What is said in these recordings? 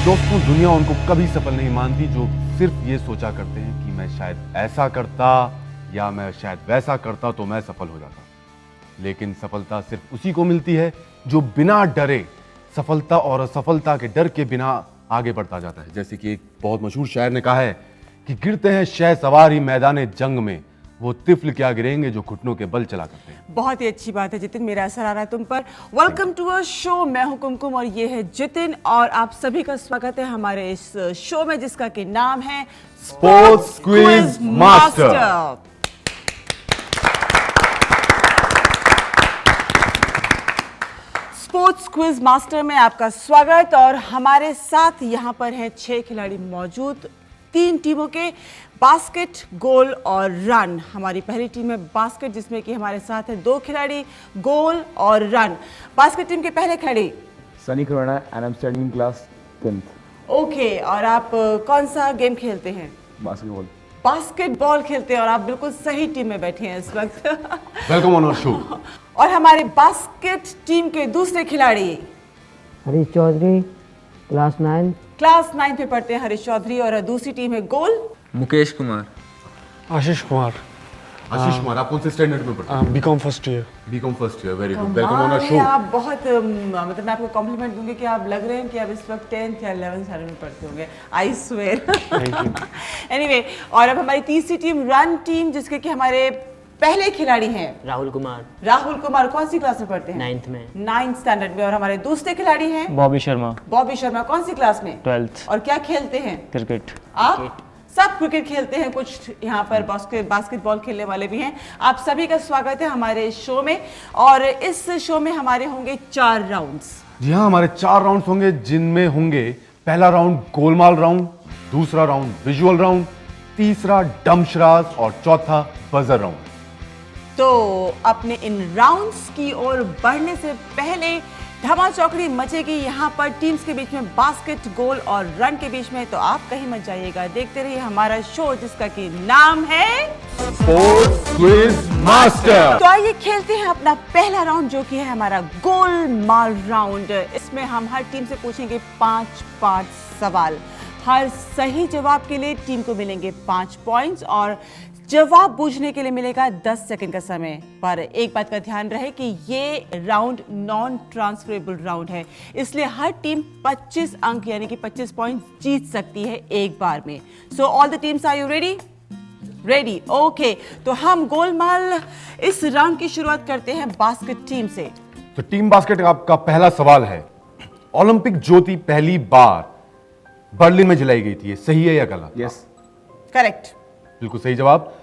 दोस्तों, दुनिया उनको कभी सफल नहीं मानती जो सिर्फ ये सोचा करते हैं कि मैं शायद ऐसा करता या मैं शायद वैसा करता तो मैं सफल हो जाता। लेकिन सफलता सिर्फ उसी को मिलती है जो बिना डरे सफलता और असफलता के डर के बिना आगे बढ़ता जाता है। जैसे कि एक बहुत मशहूर शायर ने कहा है कि गिरते हैं शह सवार ही मैदान जंग में, वो तिफल क्या गिरेंगे जो घुटनों के बल चला करते हैं। बहुत ही अच्छी बात है जितिन, मेरा असर आ रहा है तुम पर। Welcome to a show. मैं हूं कुमकुम और ये है जितिन और आप सभी का स्वागत है हमारे इस शो में जिसका कि नाम है sports quiz master. Sports quiz master में आपका स्वागत। और हमारे साथ यहाँ पर हैं 6 खिलाड़ी मौजूद, 3 टीमों के, बास्केट, गोल और रन। हमारी पहली टीम है बास्केट जिसमें कि हमारे साथ है 2 खिलाड़ी, गोल और रन। बास्केट टीम के पहले खिलाड़ी Sunny Khurana and I am studying class 10th। Okay, और आप कौन सा गेम खेलते हैं? बास्केटबॉल। बास्केटबॉल खेलते हैं और आप बिल्कुल सही टीम में बैठे हैं इस वक्त। Welcome on our show. और हमारे बास्केट टीम के दूसरे खिलाड़ी हरीश चौधरी क्लास 9। क्लास 9 पे पढ़ते हैं हरीश चौधरी। और दूसरी टीम है गोल मुकेश कुमार। आशीष कुमार। आशीष कुमार, आप कौन से स्टैंडर्ड में पढ़ते हैं? BCom first year. BCom first year, very good. Welcome on our कमाल शो। है, आप बहुत मतलब मैं आपको कॉम्प्लीमेंट दूंगी कि आप लग रहे हैं कि आप इस वक्त 10th या 11th स्टैंडर्ड में पढ़ते होंगे। I swear. एनीवे, और अब हमारी तीसरी टीम रन टीम जिसके कि हमारे पहले खिलाड़ी हैं राहुल कुमार राहुल कुमार। कौन सी क्लास में पढ़ते हैं? 9th में। 9th स्टैंडर्ड में। और हमारे दूसरे खिलाड़ी हैं बॉबी शर्मा बॉबी शर्मा। कौन सी क्लास में? 12th। और क्या खेलते हैं? क्रिकेट। आप सब क्रिकेट खेलते हैं, कुछ यहाँ पर बास्केटबॉल खेलने वाले भी हैं। आप सभी का स्वागत है हमारे शो में। और इस शो में हमारे होंगे 4 राउंड्स। जी हाँ, हमारे 4 राउंड्स होंगे जिनमें होंगे पहला राउंड गोलमाल राउंड, दूसरा राउंड विजुअल राउंड, तीसरा डमशराज और चौथा बजर राउंड। तो अपने इन राउंड्स की ओर बढ़ने से पहले धमाचौकड़ी मचेगी यहाँ पर टीम्स के बीच में, बास्केट, गोल और रन के बीच में। तो आप कहीं मत जाइएगा, देखते रहिए हमारा शो जिसका कि नाम है स्पोर्ट्स क्विज मास्टर। तो आइए खेलते हैं अपना पहला राउंड जो कि है हमारा गोलमाल राउंड। इसमें हम हर टीम से पूछेंगे 5 सवाल। हर सही जवाब के लिए टीम को मिलेंगे 5 पॉइंट्स और जवाब बूझने के लिए मिलेगा 10 सेकंड का समय। पर एक बात का ध्यान रहे कि ये राउंड नॉन ट्रांसफरेबल राउंड है, इसलिए हर टीम 25 अंक यानी कि 25 पॉइंट्स जीत सकती है एक बार में। So all the teams, are you ready? Ready, okay. तो हम गोलमाल इस राउंड की शुरुआत करते हैं बास्केट टीम से। तो टीम बास्केट आपका पहला सवाल है, ओलंपिक ज्योति पहली बार बर्लिन में जलाई गई थी, ये सही है या गलत? यस। करेक्ट। बिल्कुल सही जवाब।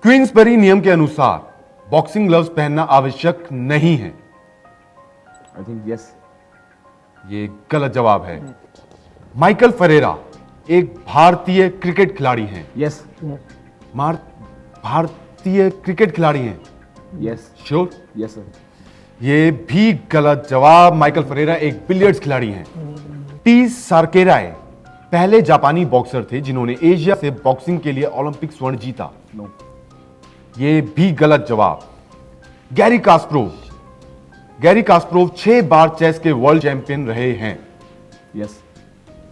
क्वींसबरी नियम के अनुसार बॉक्सिंग ग्लव्स पहनना आवश्यक नहीं है, आई थिंक यस। ये गलत जवाब है। माइकल फरेरा एक भारतीय क्रिकेट खिलाड़ी हैं। यस। भारतीय क्रिकेट खिलाड़ी हैं, यस। श्योर? Yes sir. ये भी गलत जवाब। माइकल फरेरा एक बिलियर्ड्स खिलाड़ी हैं। टी सार्केराय पहले जापानी बॉक्सर थे जिन्होंने एशिया से बॉक्सिंग के लिए ओलंपिक स्वर्ण जीता। नो। ये भी गलत जवाब। गैरी कास्परोव 6 बार चेस के वर्ल्ड चैंपियन रहे हैं। यस।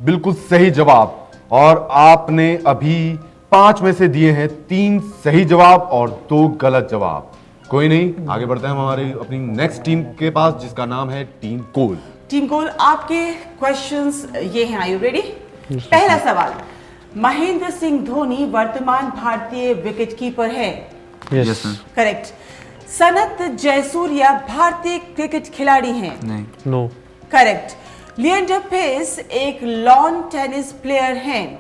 बिल्कुल सही जवाब। और आपने अभी 5 में से दिए हैं 3 सही जवाब और 2 गलत जवाब। कोई नहीं, आगे बढ़ते हैं हमारी अपनी नेक्स्ट टीम के पास जिसका नाम है टीम गोल। टीम गोल, आपके क्वेश्चंस ये हैं, आर यू रेडी? पहला सवाल, महेंद्र सिंह धोनी वर्तमान भारतीय विकेट कीपर है। यस। करेक्ट। सनत जयसूर्या भारतीय क्रिकेट खिलाड़ी हैं। नहीं। नो। करेक्ट। लिएंडर पेस एक लॉन टेनिस प्लेयर हैं।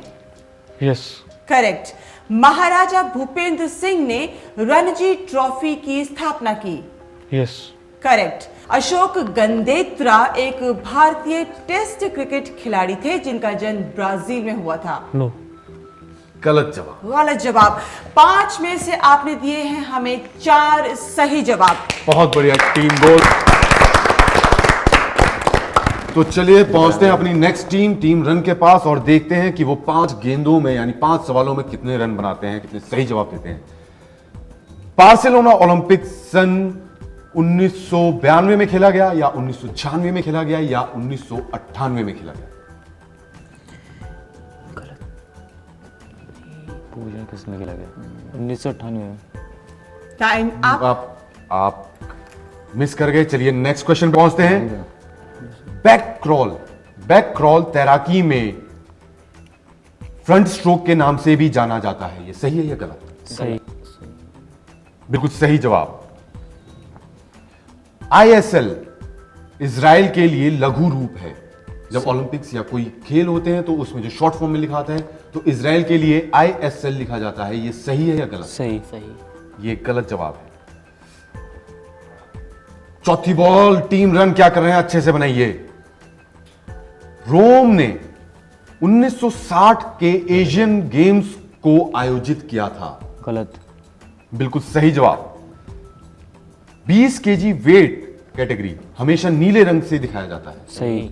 यस। करेक्ट। महाराजा भूपेंद्र सिंह ने रणजी ट्रॉफी की स्थापना की। यस। करेक्ट। अशोक गंदेत्रा एक भारतीय टेस्ट क्रिकेट खिलाड़ी थे जिनका जन्म ब्राजील में हुआ था। नो। गलत जवाब। गलत जवाब। 5 में से आपने दिए हैं हमें 4 सही जवाब। बहुत बढ़िया टीम गोल। तो चलिए पहुंचते हैं अपनी नेक्स्ट टीम रन के पास और देखते हैं कि वो 5 गेंदों में यानी 5 सवालों में कितने रन बनाते हैं, कितने सही जवाब देते हैं। बार्सिलोना ओलंपिक सन 1992 में खेला गया या 1996 में खेला गया या 1998 में खेला गया? पूजा किसने खेला गया 1998 टाइम अप। आप मिस कर गए। चलिए नेक्स्ट क्वेश्चन पे पहुंचते हैं। बैक क्रॉल तैराकी में फ्रंट स्ट्रोक के नाम से भी जाना जाता है, ये सही है या गलत? सही बिल्कुल सही जवाब। ISL इजराइल के लिए लघु रूप है। जब ओलंपिक्स या कोई खेल होते हैं तो उसमें जो शॉर्ट फॉर्म में लिखा आता है, तो इजराइल के लिए ISL लिखा जाता है, ये सही है या गलत? सही ये गलत जवाब है। चौथी बॉल, टीम रन क्या कर रहे हैं, अच्छे से बनाइए। रोम ने 1960 के एशियन गेम्स को आयोजित किया था। गलत बिल्कुल सही जवाब। 20 केजी वेट कैटेगरी हमेशा नीले रंग से दिखाया जाता है। सही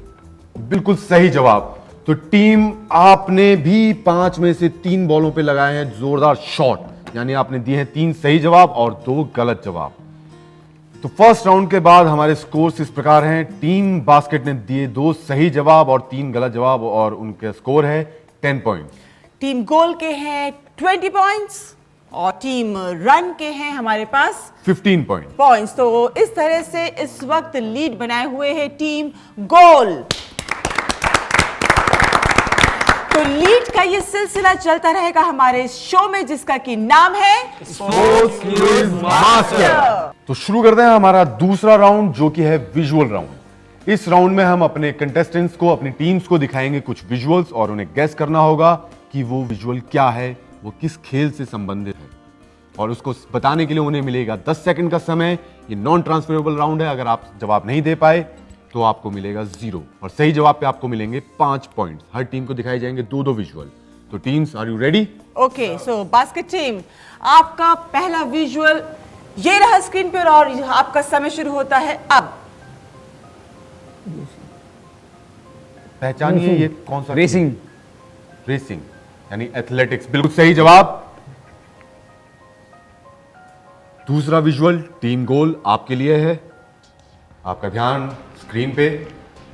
बिल्कुल सही जवाब। तो टीम आपने भी 5 में से 3 बॉलों पे लगाए हैं जोरदार शॉट, यानी आपने दिए हैं 3 सही जवाब और 2 गलत जवाब। तो फर्स्ट राउंड के बाद हमारे स्कोर्स इस प्रकार हैं। टीम बास्केट ने दिए 2 सही जवाब और 3 गलत जवाब, और उनका स्कोर है 10 पॉइंट। टीम गोल के हैं 20 पॉइंट्स और टीम रन के हैं हमारे पास 15 पॉइंट। पॉइंट्स। तो इस तरह से इस वक्त लीड बनाए हुए है टीम गोल। तो लीड का ये सिलसिला चलता रहेगा हमारे शो में, जिसका कि नाम है तो शुरू करते हैं हमारा दूसरा राउंड, जो कि है विजुअल राउंड। इस राउंड में हम अपने कंटेस्टेंट्स को, अपनी टीम्स को दिखाएंगे कुछ विजुअल्स, और उन्हें गेस करना होगा कि वो विजुअल क्या है, वो किस खेल से संबंधित है। और उसको बताने के लिए उन्हें मिलेगा 10 सेकंड का समय। ये नॉन ट्रांसफरेबल राउंड है। अगर आप जवाब नहीं दे पाए तो आपको मिलेगा 0, और सही जवाब पे आपको मिलेंगे 5 पॉइंट्स। हर टीम को दिखाई जाएंगे 2-2 विजुअल। तो teams, are you ready? Okay, so basket team, आपका पहला विजुअल ये रहा स्क्रीन पर और आपका समय शुरू होता है अब। पहचानिए ये कौन सा? रेसिंग। रेसिंग यानी एथलेटिक्स। बिल्कुल सही जवाब। दूसरा विजुअल टीम गोल आपके लिए है। आपका ध्यान स्क्रीन पे,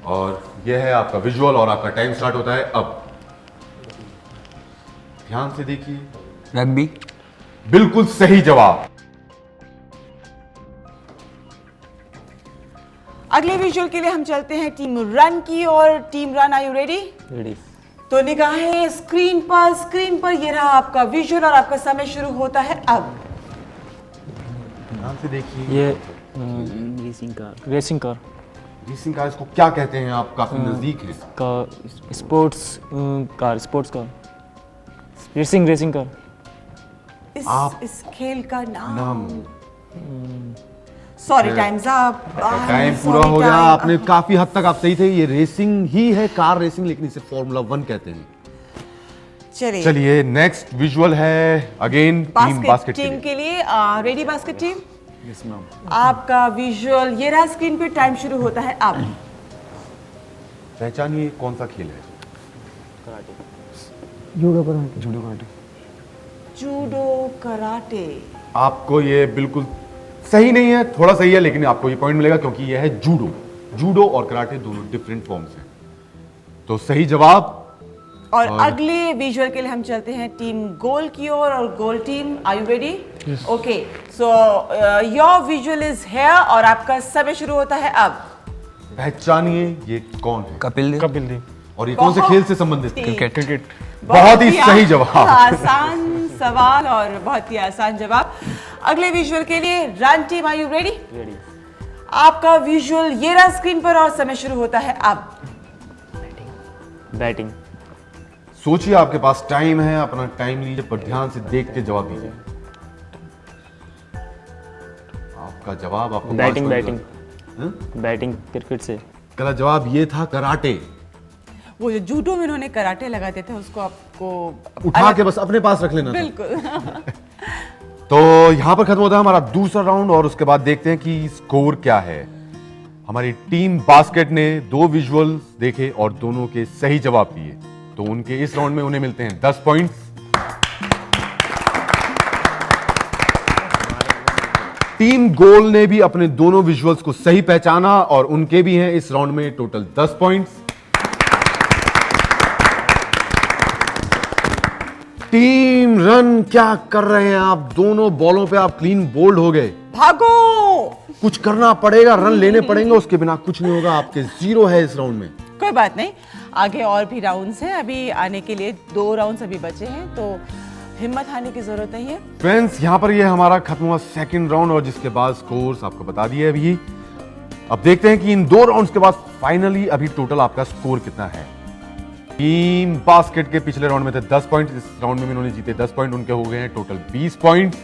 और यह है आपका विजुअल, और आपका टाइम स्टार्ट होता है अब। ध्यान से देखिए। रग्बी। बिल्कुल सही जवाब। अगले विजुअल के लिए हम चलते हैं टीम रन की और team run, are you ready? Ready तो निगाहें स्क्रीन पर ये रहा आपका विजुअल और आपका समय शुरू होता है अब। ध्यान से देखिए। ये racing car. Racing car racing car इसको क्या कहते हैं? आप काफी नजदीक हैं। का स्पोर्ट्स कार रेसिंग कार। इस खेल का नाम। Sorry, times up. टाइम पूरा हो गया। आपने काफी हद तक आप सही थे। ये रेसिंग ही है, कार रेसिंग, लेकिन इसे फॉर्मूला 1 कहते हैं। चलिए नेक्स्ट विजुअल है अगेन टीम बास्केट टीम के लिए। Ready basket team? Yes ma'am. आपका विजुअल ये रहा स्क्रीन पे, टाइम शुरू होता है अब। पहचानिए कौन सा खेल है? Judo karate. Judo karate. आपको ये बिल्कुल सही नहीं है, थोड़ा सही है, लेकिन आपको ये पॉइंट मिलेगा क्योंकि ये है जूडो। जूडो और कराटे दोनों डिफरेंट फॉर्म्स हैं। तो सही जवाब। और अगले विजुअल के लिए हम चलते हैं टीम गोल की ओर और goal team, are you ready? Okay, so your visual is here और आपका समय शुरू होता है अब। पहचानिए ये कौन है? कपिल कपिल देव। और ये कौन से खेल से संबंधित है? क्रिकेट। बहुत ही सही जवाब। आसान सवाल और बहुत ही आसान जवाब। अगले विजुअल के लिए run team, are you ready? Ready आपका विजुअल ये रहा स्क्रीन पर और समय शुरू होता है अब। बैटिंग सोचिए, आपके पास टाइम है, अपना टाइम लीजिए, पर ध्यान से देख के जवाब दीजिए। आपका जवाब आपको बैटिंग क्रिकेट से। गलत जवाब ये था कराटे। वो जो जूडो में उन्होंने कराटे लगाते थे उसको आपको उठा के बस अपने पास रख लेना था। बिल्कुल। तो यहां पर खत्म होता है हमारा दूसरा राउंड, और उसके बाद देखते हैं कि स्कोर क्या है। हमारी टीम बास्केट ने 2 विजुअल्स देखे और दोनों के सही जवाब दिए, तो उनके इस राउंड में उन्हें मिलते हैं 10 पॉइंट्स। टीम गोल ने भी अपने दोनों विजुअल्स को सही पहचाना और उनके भी हैं इस राउंड में टोटल 10 पॉइंट्स। टीम रन, क्या कर रहे हैं आप? दोनों बॉलों पे आप क्लीन बोल्ड हो गए। भागो। कुछ करना पड़ेगा, रन लेने पड़ेंगे, उसके बिना कुछ नहीं होगा। आपके 0 है इस राउंड में। कोई बात नहीं, आगे और भी राउंड्स हैं, अभी आने के लिए 2 राउंड्स अभी बचे हैं, तो हिम्मत हारने की जरूरत नहीं है। फ्रेंड्स, यहाँ पर ये हमारा खत्म हुआ सेकंड राउंड, और जिसके बाद स्कोर्स आपको बता दिए अभी। अब देखते हैं कि इन 2 राउंड्स के बाद फाइनली अभी टोटल आपका स्कोर कितना है। टीम बास्केट के पिछले राउंड में थे 10 पॉइंट, इस राउंड में भी उन्होंने जीते 10 पॉइंट, उनके हो गए हैं टोटल 20 पॉइंट।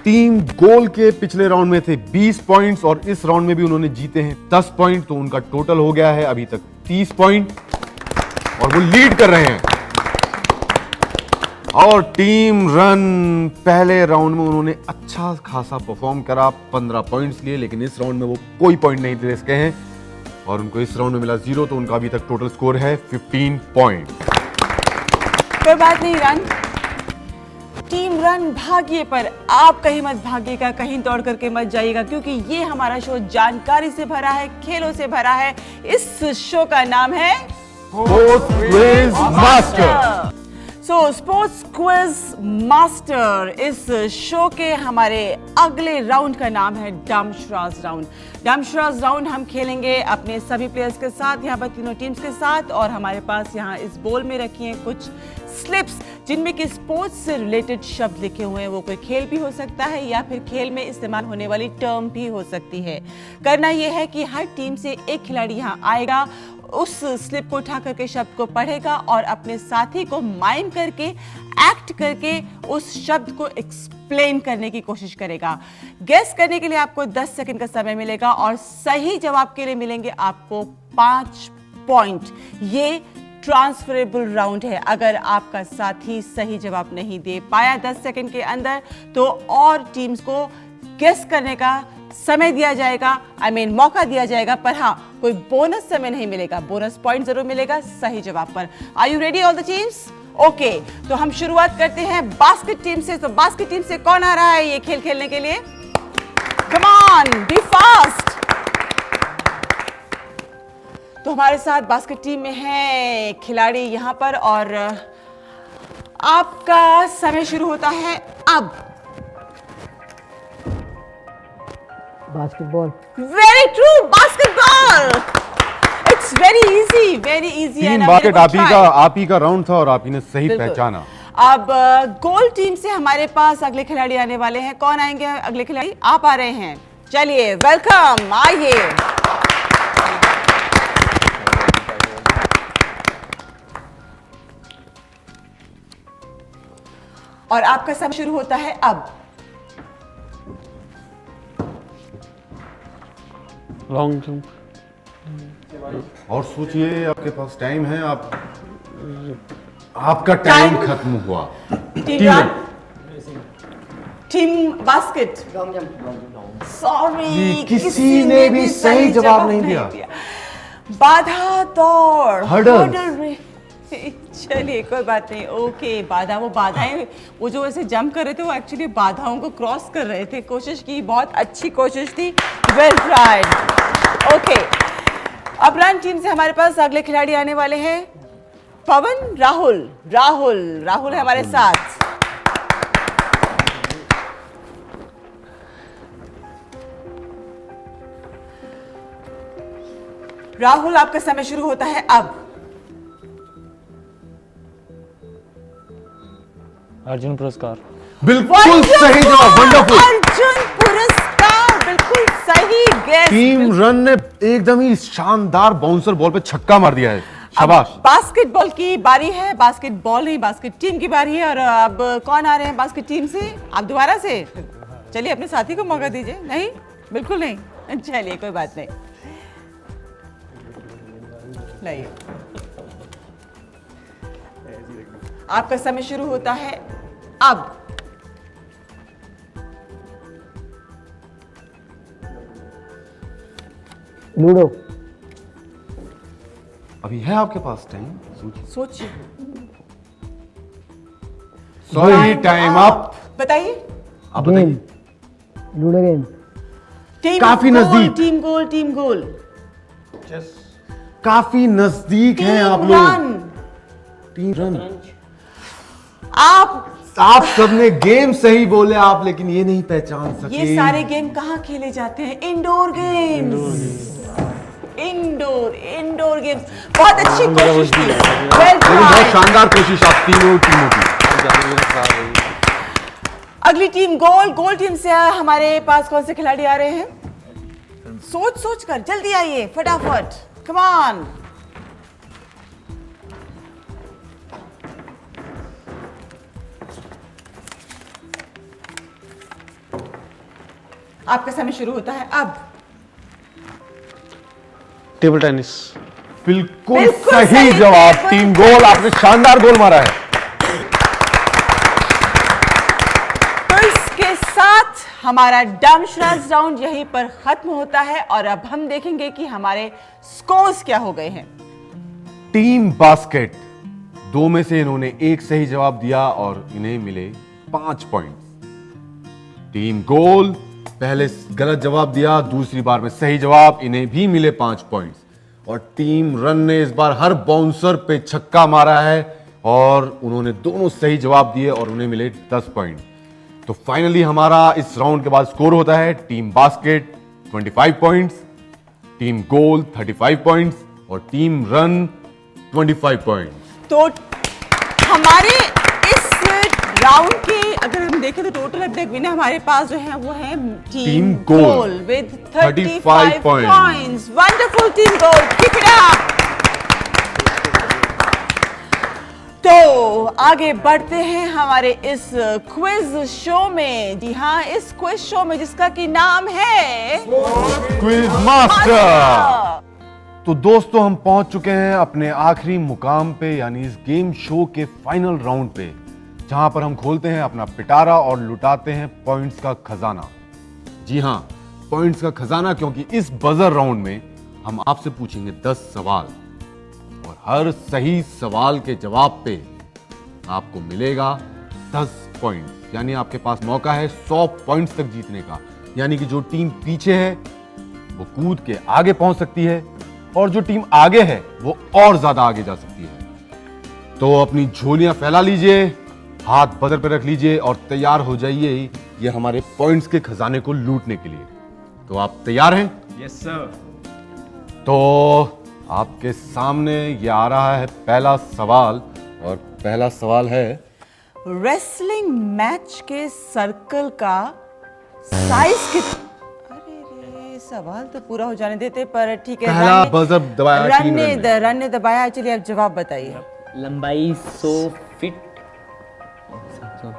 टीम गोल के पिछले राउंड में थे 20 पॉइंट्स, और इस राउंड में भी उन्होंने जीते हैं 10 पॉइंट, तो उनका टोटल हो गया है अभी तक 30 पॉइंट, और वो लीड कर रहे हैं। और टीम रन पहले राउंड में उन्होंने अच्छा खासा परफॉर्म करा, 15 पॉइंट्स लिए, लेकिन इस राउंड में वो कोई पॉइंट नहीं ले सके हैं, और उनको इस राउंड में मिला 0, तो उनका अभी तक टोटल स्कोर है 15 पॉइंट। कोई बात नहीं रन, टीम रन भागिए, पर आप कहीं मत भागिएगा, कहीं दौड़ करके मत जाइएगा, क्योंकि ये हमारा शो जानकारी से भरा है, खेलों से भरा है। इस शो का नाम है sports quiz master. Sports quiz master, इस शो के हमारे अगले राउंड का नाम है डमशराज राउंड। डमशराज राउंड हम खेलेंगे अपने सभी प्लेयर्स के साथ, यहाँ पर तीनों टीम्स के साथ, और हमारे पास यहाँ इस बोल में रखी हैं कुछ स्लिप्स जिनमें कि स्पोर्ट्स से रिलेटेड शब्द लिखे हुए हैं। वो कोई खेल भी हो सकता है या फिर खेल में इस्तेमाल होने वाली टर्म भी हो सकती है। करना यह है कि हर टीम से एक खिलाड़ी यहाँ आएगा, उस स्लिप को उठा करके शब्द को पढ़ेगा और अपने साथी को माइम करके, एक्ट करके उस शब्द को एक्सप्लेन करने की कोशिश करेगा। गेस करने के लिए आपको 10 सेकंड का समय मिलेगा, और सही जवाब के लिए मिलेंगे आपको 5 पॉइंट। ये ट्रांसफरेबल राउंड है। अगर आपका साथी सही जवाब नहीं दे पाया 10 सेकंड के अंदर, तो और टीम्स को गेस करने का समय दिया जाएगा, मौका दिया जाएगा, पर हाँ, कोई बोनस समय नहीं मिलेगा, बोनस पॉइंट जरूर मिलेगा सही जवाब पर। Are you ready all the teams? Okay, तो हम शुरुआत करते हैं बास्केट टीम से। तो बास्केट टीम से कौन आ रहा है ये खेल खेलने के लिए? Come on, be fast. तो हमारे साथ बास्केट टीम में है खिलाड़ी यहाँ पर, और आपका समय शुरू होता है अब। Basketball. Very true, basketball. It's very easy, very easy. Team and basket I'm gonna आप ही का राउंड था, और आप ही ने सही बिल्कुल। पहचाना। अब गोल टीम से हमारे पास अगले खिलाड़ी आने वाले हैं। कौन आएंगे अगले खिलाड़ी? आप आ रहे हैं, चलिए वेलकम, आइए। और आपका समय शुरू होता है अब। Long jump. और सोचिए, आपके पास टाइम है, आपका टाइम खत्म हुआ। Team run, team basket. Sorry, जी, किसी ने भी सही जवाब नहीं दिया। बाधा दौड़, हर्डल। Hurdle race. चलिए कोई बात नहीं, ओके। वो बाधाएं, वो जो ऐसे जंप कर रहे थे, वो एक्चुअली बाधाओं को क्रॉस कर रहे थे। कोशिश की, बहुत अच्छी कोशिश थी, वेल ट्राइड। ओके, अब रन टीम से हमारे पास अगले खिलाड़ी आने वाले हैं, पवन। राहुल है हमारे साथ। राहुल, आपका समय शुरू होता है अब। अर्जुन पुरस्कार। बिल्कुल सही जवाब, वंडरफुल। अर्जुन पुरस्कार, बिल्कुल सही गेस। टीम रन ने एकदम ही शानदार बाउंसर बॉल पे छक्का मार दिया है, शाबाश। बास्केटबॉल की बारी है, बास्केटबॉल नहीं, बास्केट टीम की बारी है। और अब कौन आ रहे हैं बास्केट टीम से? आप दोबारा से, चलिए अपने साथी को मौका दीजिए। नहीं, बिल्कुल नहीं, चलिए कोई बात नहीं। लाइए, आपका समय शुरू होता है अब। लूडो। अभी है आपके पास टाइम, सोचिए। Sorry, time up. बताइए। आप बताइए। Ludo game. काफी नजदीक। Team goal. काफी नजदीक हैं आप लोग। 15 रन। आप सबने गेम सही बोले आप, लेकिन ये नहीं पहचान सके। ये सारे गेम कहाँ खेले जाते हैं? Indoor games. Indoor games. बहुत अच्छी कोशिश थी। Well लेकिन बहुत tried। शानदार कोशिश आप तीनों टीमों की। अगली टीम गोल टीम से हमारे पास कौन से खिलाड़ी आ रहे हैं? सोच कर जल्दी आइए, फटाफट, कम ऑन। आपका समय शुरू होता है अब। Table tennis. बिल्कुल बिल्कुल सही सही जवाब। टेबल टीम गोल, आपने शानदार गोल मारा है। तो इसके साथ हमारा डमशराज राउंड यहीं पर खत्म होता है और अब हम देखेंगे कि हमारे स्कोर्स क्या हो गए हैं। टीम बास्केट, दो में से इन्होंने एक सही जवाब दिया और इन्हें मिले 5 पॉइंट्स। टीम गोल, पहले गलत जवाब दिया, दूसरी बार में सही जवाब, इन्हें भी मिले 5 पॉइंट्स। और टीम रन ने इस बार हर बाउंसर पे छक्का मारा है और उन्होंने दोनों सही जवाब दिए और उन्हें मिले 10 पॉइंट। तो फाइनली हमारा इस राउंड के बाद स्कोर होता है team basket 25 points, team goal 35 points और टीम रन 25 पॉइंट्स। तो हमारे इस राउंड के अगर हम देखें तो टोटल अब तक विनर हमारे पास जो है वो है team goal with 35 points. Wonderful team goal, keep it up. तो आगे बढ़ते हैं हमारे इस क्विज शो में। जी हाँ, इस क्विज शो में जिसका की नाम है क्विज मास्टर। तो दोस्तों, हम पहुंच चुके हैं अपने आखिरी मुकाम पे, यानी इस गेम शो के फाइनल राउंड पे, जहां पर हम खोलते हैं अपना पिटारा और लुटाते हैं पॉइंट्स का खजाना। जी हां, पॉइंट्स का खजाना, क्योंकि इस बजर राउंड में हम आपसे पूछेंगे 10 सवाल और हर सही सवाल के जवाब पे आपको मिलेगा 10 पॉइंट्स। यानी आपके पास मौका है 100 पॉइंट्स तक जीतने का। यानी कि जो टीम पीछे है वो कूद के आगे पहुंच सकती है और जो टीम आगे है वो और ज्यादा आगे जा सकती है। तो अपनी झोलियां फैला लीजिए, हाथ बदर पे रख लीजिए और तैयार हो जाइए ये हमारे पॉइंट्स के खजाने को लूटने के लिए। तो आप तैयार हैं? Yes sir. तो आपके सामने ये आ रहा है पहला सवाल और पहला सवाल है, रेसलिंग मैच के सर्कल का साइज कितना? अरे सवाल तो पूरा हो जाने देते, पर ठीक है। पहला बजर दबाया, रन ने दबाया। चलिए अब जवाब बताइए। लंबाई 100 फीट। 100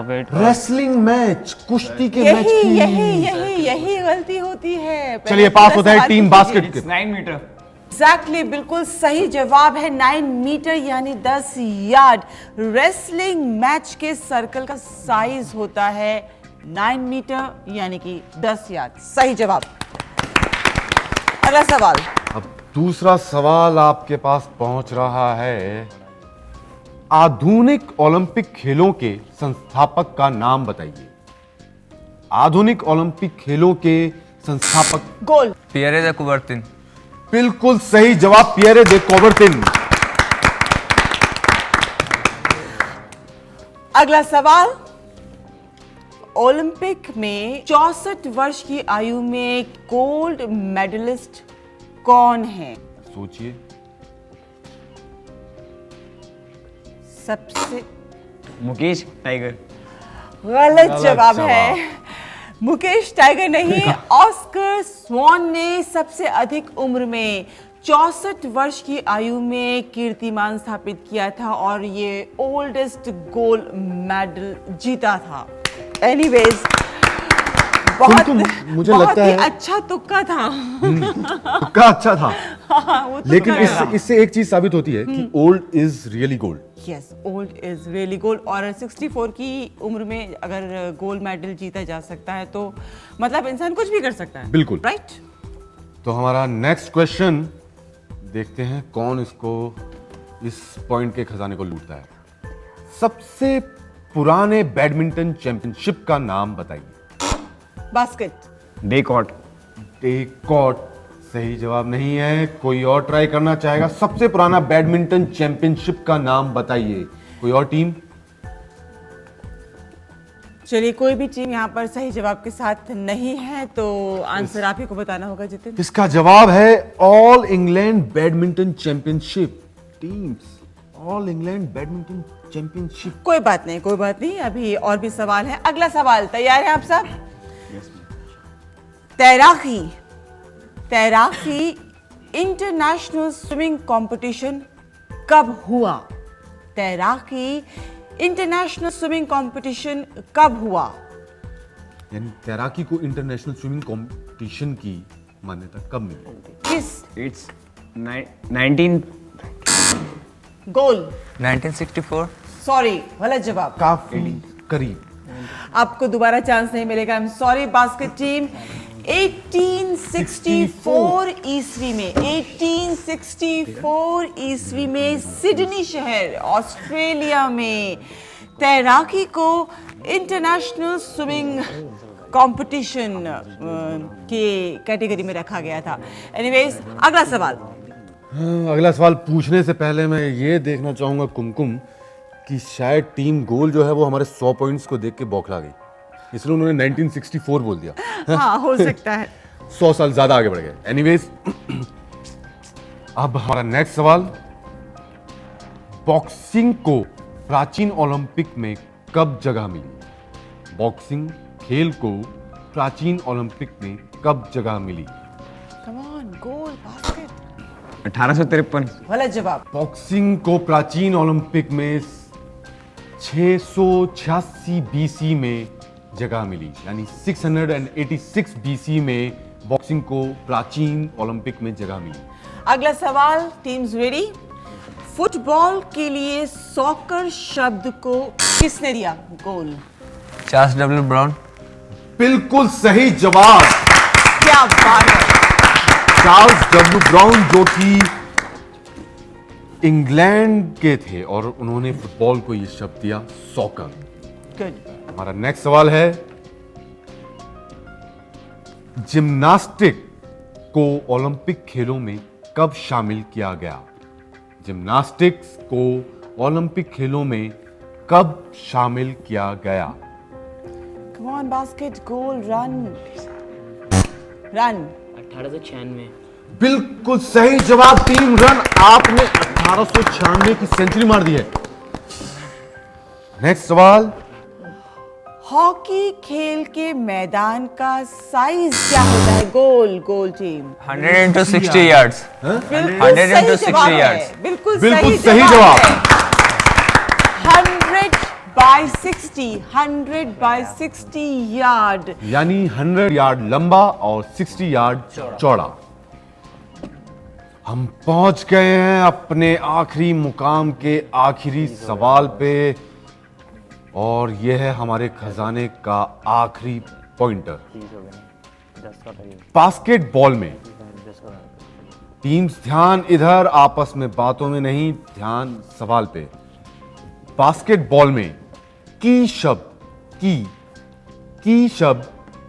फीट। रेसलिंग मैच, कुश्ती के मैच यही गलती होती है। चलिए, पास होता है टीम बास्केट के। 9 मीटर। एग्जैक्टली, बिल्कुल सही जवाब है 9 मीटर यानी 10 यार्ड। रेसलिंग मैच के सर्कल का साइज होता है 9 मीटर यानी कि 10 यार्ड। सही जवाब। अगला सवाल। अब दूसरा सवाल आपके पास पहुंच रहा है, आधुनिक ओलंपिक खेलों के संस्थापक का नाम बताइए। आधुनिक ओलंपिक खेलों के संस्थापक। गोल। पियरे दे कुबर्तिन। बिल्कुल सही जवाब, पियरे दे कुबर्तिन। अगला सवाल, ओलंपिक में 64 वर्ष की आयु में गोल्ड मेडलिस्ट कौन है? सोचिए। सबसे मुकेश टाइगर। गलत जवाब है। मुकेश टाइगर नहीं, ऑस्कर स्वॉन ने सबसे अधिक उम्र में 64 वर्ष की आयु में कीर्तिमान स्थापित किया था और ये ओल्डेस्ट गोल्ड मेडल जीता था। एनीवेज, मुझे लगता है अच्छा तुक्का था। तुक्का अच्छा था। वो तुक्का लेकिन था। इससे एक चीज साबित होती है कि old is really gold. Yes, old is really gold. और 64 की उम्र में अगर गोल्ड मेडल जीता जा सकता है तो मतलब इंसान कुछ भी कर सकता है। बिल्कुल। राइट। तो हमारा नेक्स्ट क्वेश्चन, देखते हैं कौन इसको इस पॉइंट के खजाने को लूटता है। सबसे पुराने बैडमिंटन चैंपियनशिप का नाम बताइए। बास्केट। Day court. डेकॉर्ट सही जवाब नहीं है। कोई और ट्राई करना चाहेगा? सबसे पुराना बैडमिंटन चैंपियनशिप का नाम बताइए। कोई और टीम? चलिए, कोई भी टीम यहाँ पर सही जवाब के साथ नहीं है, तो आंसर आप ही को बताना होगा जितिन। इसका जवाब है all England badminton championship teams. All England badminton championship. कोई बात नहीं, कोई बात नहीं, अभी और भी सवाल है। अगला सवाल, तैयार है आप सब? तैराकी इंटरनेशनल स्विमिंग कंपटीशन कब हुआ? तैराकी इंटरनेशनल स्विमिंग कंपटीशन कब हुआ? यानी तैराकी को इंटरनेशनल स्विमिंग कंपटीशन की मान्यता कब मिली? किस? It's 19 goal? 1964. सॉरी, गलत जवाब। काफी करीब। आपको दोबारा चांस नहीं मिलेगा। I am sorry basket team. 1864 ईस्वी में 1864 ईस्वी में सिडनी शहर ऑस्ट्रेलिया में तैराकी को इंटरनेशनल स्विमिंग कंपटीशन के कैटेगरी में रखा गया था। एनीवेज, अगला सवाल। अगला सवाल पूछने से पहले मैं ये देखना चाहूंगा कुमकुम कि शायद टीम गोल जो है वो हमारे 100 पॉइंट्स को देख के बौखला गई, इसलिए उन्होंने 1964 बोल दिया। हाँ, हो सकता है। 100 साल ज्यादा आगे बढ़ गए। एनीवेज, अब हमारा नेक्स्ट सवाल, बॉक्सिंग को प्राचीन ओलंपिक में कब जगह मिली? बॉक्सिंग खेल को प्राचीन ओलंपिक में कब जगह मिली? Come on, goal, basket. 1853. गलत जवाब। बॉक्सिंग को प्राचीन ओलंपिक में 686 बीसी में जगह मिली, यानी 686 बीसी में बॉक्सिंग को प्राचीन ओलंपिक में जगह मिली। अगला सवाल, टीम्स रेडी? फुटबॉल के लिए सॉकर शब्द को किसने दिया? गोल? Charles W. Brown. बिल्कुल सही जवाब। क्या बात है। चार्ल्स डब्ल्यू ब्राउन, जो कि इंग्लैंड के थे और उन्होंने फुटबॉल को ये शब्द दिया सॉकर। गुड। हमारा नेक्स्ट सवाल है, जिम्नास्टिक को ओलंपिक खेलों में कब शामिल किया गया? जिम्नास्टिक्स को ओलंपिक खेलों में कब शामिल किया गया? Come on basket, goal, run. 1896. बिल्कुल सही जवाब। टीम रन, आपने 1896 की सेंचुरी मार दी है। नेक्स्ट सवाल, हॉकी खेल के मैदान का साइज क्या होता है? गोल, गोल टीम। 100 into 60 yards. बिल्कुल 100 सही into 60 जवाब है। yards. बिल्कुल सही सही जवाब। है। 100 by 60, 100 by 60 यार्ड। यानी 100 यार्ड लंबा और 60 यार्ड चौड़ा। हम पहुंच गए हैं अपने आखिरी मुकाम के आखिरी सवाल पे, और यह है हमारे खजाने का आखिरी पॉइंटर। बास्केटबॉल में टीम्स, ध्यान इधर, आपस में बातों में नहीं, ध्यान सवाल पे। बास्केटबॉल में की शब्द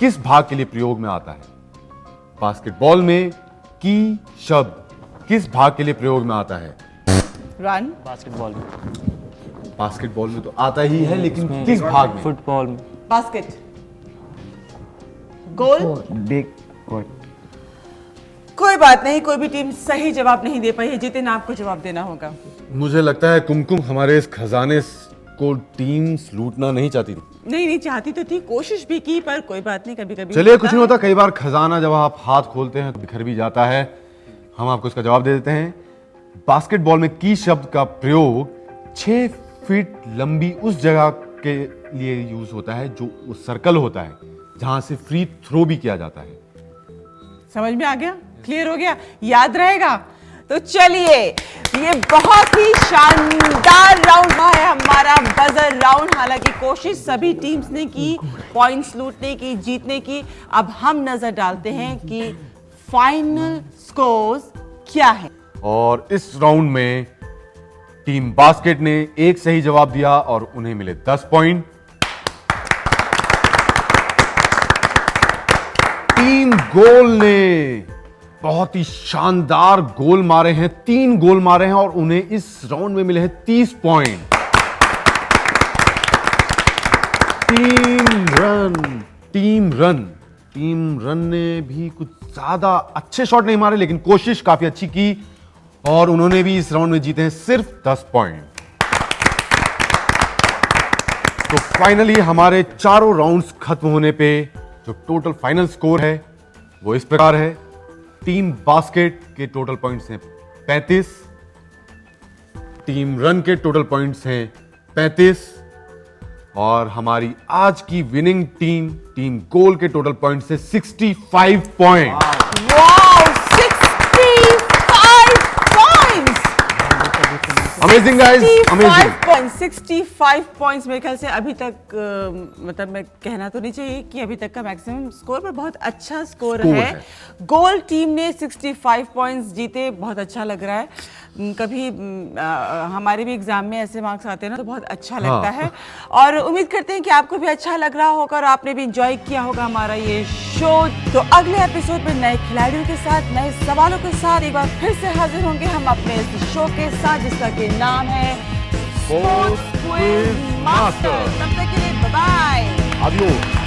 किस भाग के लिए प्रयोग में आता है? बास्केटबॉल में की शब्द किस भाग के लिए प्रयोग में आता है? रन? Basketball में. बास्केटबॉल में तो आता ही है, लेकिन किस भाग में? Football में. बास्केट? गोल? Big what? कोई बात नहीं, कोई भी टीम सही जवाब नहीं दे पाई है। जितिन, आपको जवाब देना होगा। मुझे लगता है कुमकुम हमारे इस खजाने को टीम्स लूटना नहीं चाहती थी। नहीं चाहती तो थी, कोशिश भी की, पर कोई बात नहीं, कभी कभी चलिए, कुछ नहीं होता। कई बार खजाना जब आप हाथ खोलते हैं तो बिखर भी जाता है। हम आपको इसका जवाब दे देते हैं। बास्केटबॉल में की शब्द का प्रयोग 6 फीट लंबी उस जगह के लिए यूज होता है जो सर्कल होता है, जहां से फ्री थ्रो भी किया जाता है। समझ में आ गया? क्लियर हो गया? याद रहेगा? तो चलिए, ये बहुत ही शानदार राउंड है हमारा बजर राउंड। हालांकि कोशिश सभी टीम्स ने की पॉइंट्स लूटने की, जीतने की। अब हम नजर डालते हैं कि फाइनल स्कोर्स क्या है। और इस राउंड में टीम बास्केट ने एक सही जवाब दिया और उन्हें मिले 10 पॉइंट। टीम गोल ने बहुत ही शानदार गोल मारे हैं, 3 गोल मारे हैं और उन्हें इस राउंड में मिले हैं 30 पॉइंट। 3 रन ने भी कुछ ज्यादा अच्छे शॉट नहीं मारे, लेकिन कोशिश काफी अच्छी की और उन्होंने भी इस राउंड में जीते हैं सिर्फ 10 पॉइंट। तो फाइनली हमारे चारों राउंड्स खत्म होने पे जो टोटल फाइनल स्कोर है वो इस प्रकार है। टीम बास्केट के टोटल पॉइंट्स हैं 35, टीम रन के टोटल पॉइंट्स हैं 35 और हमारी आज की विनिंग टीम गोल के टोटल पॉइंट्स है 65 point. Wow, 65 points. Amazing guys, amazing. 65 points मेरे ख्याल से अभी तक मतलब मैं कहना तो नहीं चाहिए कि अभी तक का मैक्सिमम स्कोर, पर बहुत अच्छा स्कोर है। गोल टीम ने 65 पॉइंट्स जीते, बहुत अच्छा लग रहा है। कभी हमारे भी एग्जाम में ऐसे मार्क्स आते हैं ना तो बहुत अच्छा लगता है और उम्मीद करते हैं कि आपको भी अच्छा लग रहा होगा और आपने भी एंजॉय किया होगा हमारा ये शो। तो अगले एपिसोड में नए खिलाड़ियों के साथ, नए सवालों के साथ एक बार फिर से हाजिर होंगे हम अपने इस शो के साथ जिसका कि नाम है स्पोर्ट्स क्विज मास्टर। तब तक के लिए बाय बाय। आदियोस।